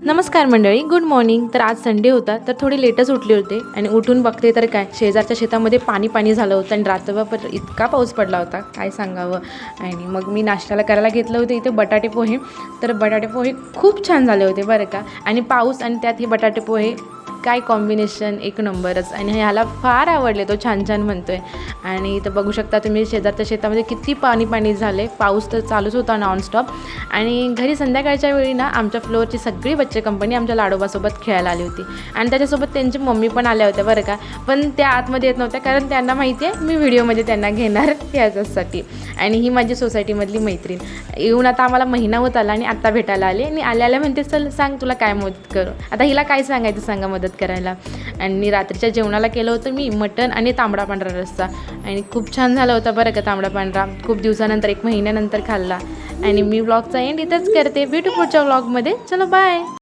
नमस्कार मंडळी, good morning. तर आज संडे होता, तर थोडी लेटच उठले होते आणि उठून बघते तर काय, शेजारच्या शेतामध्ये पाणी झालं होतं आणि रात्रभर इतका पाऊस पडला होता, काय सांगावं. आणि मग मी नाश्त्याला करायला घेतलं होतं इथे बटाटे पोहे. तर बटाटे पोहे खूप छान झाले होते बरं का. आणि पाऊस आणि त्यात हे बटाटे पोहे, काय कॉम्बिनेशन, एक नंबरच. आणि ह्याला फार आवडले, तो छान छान म्हणतोय. आणि इथं बघू शकता तुम्ही शेजारच्या शेतामध्ये किती पाणी झाले. पाऊस तर चालूच होता नॉनस्टॉप. आणि घरी संध्याकाळच्या वेळी ना आमच्या फ्लोअरची सगळी बच्चे कंपनी आमच्या लाडोबासोबत खेळायला आली होती. आणि त्याच्यासोबत त्यांची मम्मी पण आल्या होत्या बरं का. पण त्या आतमध्ये येत नव्हत्या, कारण त्यांना माहिती आहे मी व्हिडिओमध्ये त्यांना घेणार याच्यासाठी. आणि ही माझी सोसायटीमधली मैत्रीण येऊन आता आम्हाला महिना होत आला आणि आत्ता भेटायला आले. आणि आल्या म्हणते चल सांग तुला काय मदत करू. आता हिला काय सांगायचं सांगा मदत करायला. आणि रात्रीच्या जेवणाला केलं होतं मी मटण आणि तांबडा पांढरा रस्सा. आणि खूप छान झाला होता बरं का तांबडा पांढरा. खूप दिवसानंतर, 1 महिन्यानंतर खाल्ला. आणि मी व्लॉगचा एंड इथंच करते. भेटू पुढच्या व्लॉगमध्ये. चलो बाय.